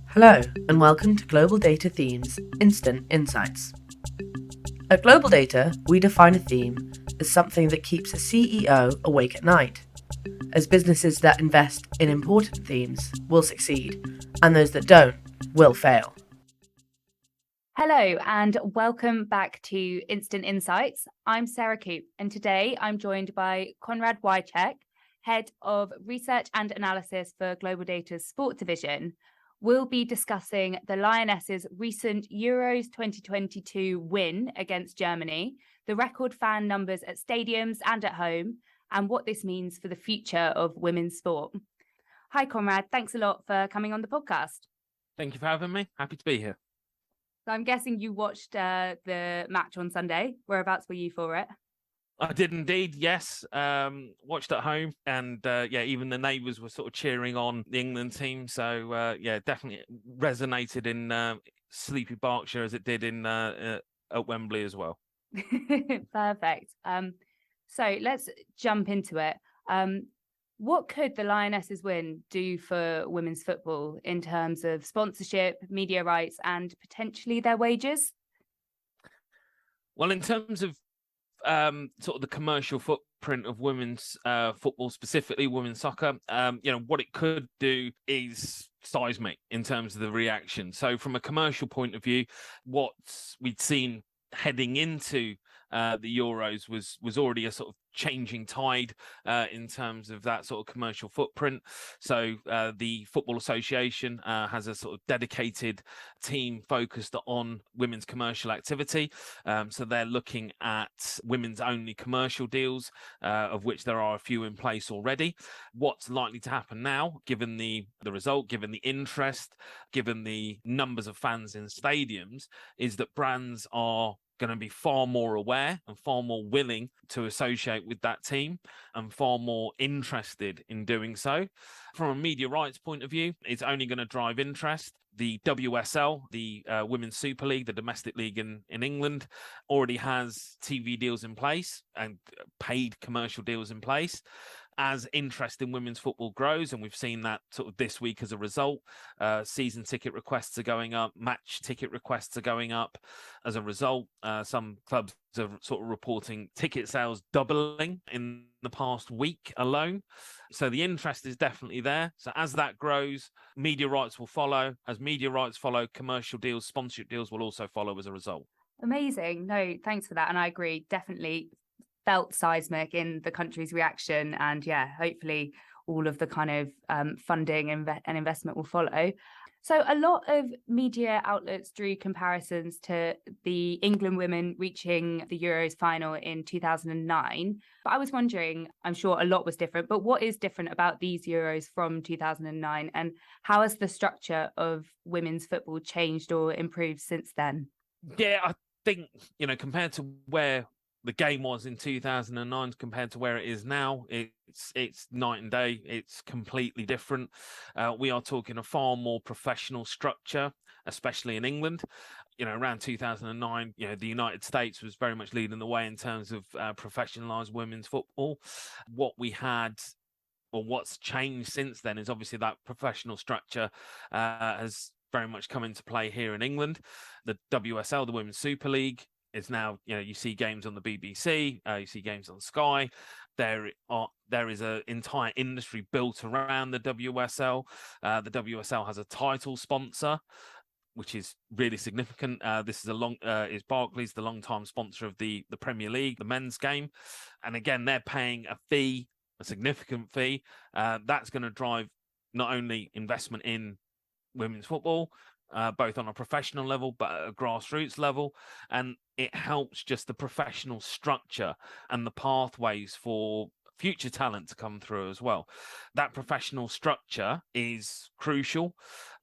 Hello, and welcome to Global Data Themes Instant Insights. At Global Data, we define a theme as something that keeps a CEO awake at night, as businesses that invest in important themes will succeed, and those that don't will fail. Hello, and welcome back to Instant Insights. I'm Sarah Coop, and today I'm joined by Conrad Wiacek, Head of Research and Analysis for GlobalData's Sport Division. We'll be discussing the Lionesses' recent Euros 2022 win against Germany, the record fan numbers at stadiums and at home, and what this means for the future of women's sport. Hi, Conrad. Thanks a lot for coming on the podcast. Thank you for having me. Happy to be here. So I'm guessing you watched the match on Sunday. Whereabouts were you for it? I did indeed, yes. Watched at home, and even the neighbours were sort of cheering on the England team. So definitely resonated in sleepy Berkshire as it did in at Wembley as well. Perfect. So let's jump into it. What could the Lionesses win do for women's football in terms of sponsorship, media rights, and potentially their wages? Well, in terms of sort of the commercial footprint of women's football, specifically women's soccer, what it could do is seismic in terms of the reaction. So from a commercial point of view, what we'd seen heading into the Euros was already a sort of changing tide in terms of that sort of commercial footprint. So the Football Association has a sort of dedicated team focused on women's commercial activity. So they're looking at women's only commercial deals, of which there are a few in place already. What's likely to happen now, given the result, given the interest, given the numbers of fans in stadiums, is that brands are going to be far more aware and far more willing to associate with that team and far more interested in doing so. From a media rights point of view, it's only going to drive interest. The WSL, the Women's Super League, the domestic league in England, already has TV deals in place and paid commercial deals in place. As interest in women's football grows, and we've seen that sort of this week as a result, season ticket requests are going up, match ticket requests are going up. As a result, some clubs are sort of reporting ticket sales doubling in the past week alone. So the interest is definitely there. So as that grows, media rights will follow. As media rights follow, commercial deals, sponsorship deals will also follow as a result. Amazing. No, thanks for that. And I agree, definitely felt seismic in the country's reaction, and hopefully all of the kind of funding and investment will follow. So a lot of media outlets drew comparisons to the England women reaching the Euros final in 2009. But I was wondering, I'm sure a lot was different, but what is different about these Euros from 2009, and how has the structure of women's football changed or improved since then? Yeah, I think, compared to where the game was in 2009 compared to where it is now, it's night and day. It's completely different. We are talking a far more professional structure, especially in England. Around 2009, the United States was very much leading the way in terms of professionalized women's football. What we had, or what's changed since then, is obviously that professional structure has very much come into play here in England. The WSL, the Women's Super League, is now, you see games on the BBC, you see games on Sky. There is an entire industry built around the WSL. The WSL has a title sponsor, which is really significant. This is Barclays, the long-time sponsor of the Premier League, the men's game, and again they're paying a significant fee. That's going to drive not only investment in women's football, both on a professional level but at a grassroots level, and it helps just the professional structure and the pathways for future talent to come through as well. That professional structure is crucial.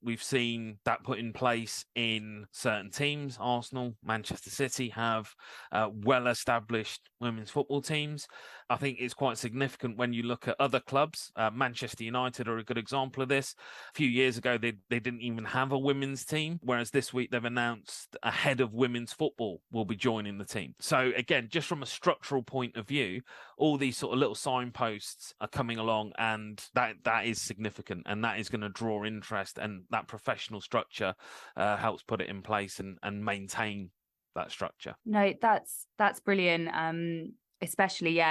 We've seen that put in place in certain teams. Arsenal, Manchester City have well-established women's football teams. I think it's quite significant when you look at other clubs. Manchester United are a good example of this. A few years ago, they didn't even have a women's team, whereas this week they've announced a head of women's football will be joining the team. So again, just from a structural point of view, all these sort of little signposts are coming along, and that is significant, and that is going to draw interest, and that professional structure helps put it in place and maintain that structure. No, that's brilliant. Especially,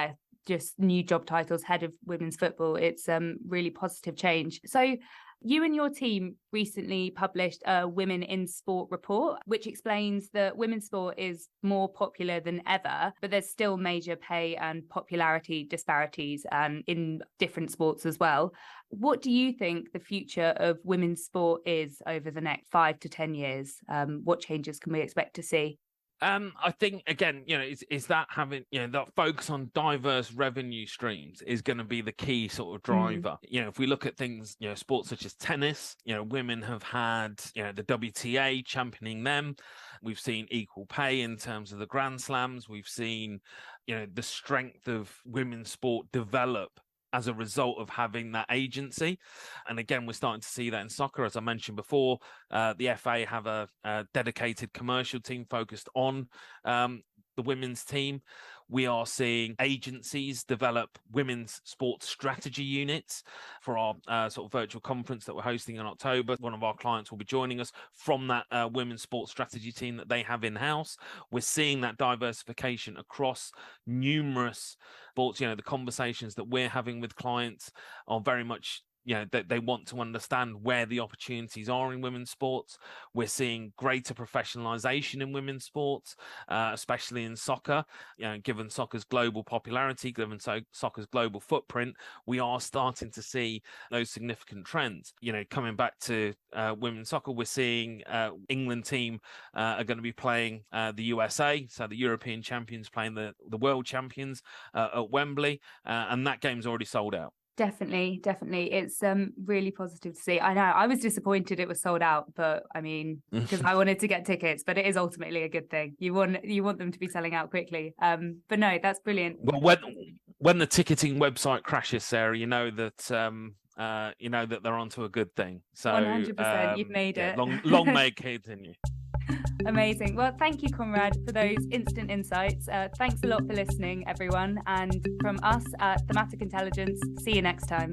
just new job titles, head of women's football. It's really positive change. So you and your team recently published a Women in Sport report, which explains that women's sport is more popular than ever, but there's still major pay and popularity disparities in different sports as well. What do you think the future of women's sport is over the next 5 to 10 years? What changes can we expect to see? I think, again, is that having, that focus on diverse revenue streams is going to be the key sort of driver. If we look at things, sports such as tennis, women have had, the WTA championing them. We've seen equal pay in terms of the Grand Slams. We've seen, the strength of women's sport develop as a result of having that agency. And again, we're starting to see that in soccer. As I mentioned before, the FA have a dedicated commercial team focused on the women's team. We are seeing agencies develop women's sports strategy units for our sort of virtual conference that we're hosting in October. One of our clients will be joining us from that women's sports strategy team that they have in-house. We're seeing that diversification across numerous sports. The conversations that we're having with clients are very much that they want to understand where the opportunities are in women's sports. We're seeing greater professionalization in women's sports, especially in soccer. Given soccer's global popularity, given soccer's global footprint, we are starting to see those significant trends. Coming back to women's soccer, we're seeing England team are going to be playing the USA, so the European champions playing the world champions at Wembley, and that game's already sold out. Definitely. It's really positive to see. I know I was disappointed it was sold out, but I mean, because I wanted to get tickets, but it is ultimately a good thing. You want them to be selling out quickly. But no, that's brilliant. Well, when the ticketing website crashes, Sarah, you know that they're onto a good thing. So 100%, you've made it. Long may it continue. Amazing. Well, thank you, Conrad, for those instant insights. Thanks a lot for listening, everyone. And from us at Thematic Intelligence, see you next time.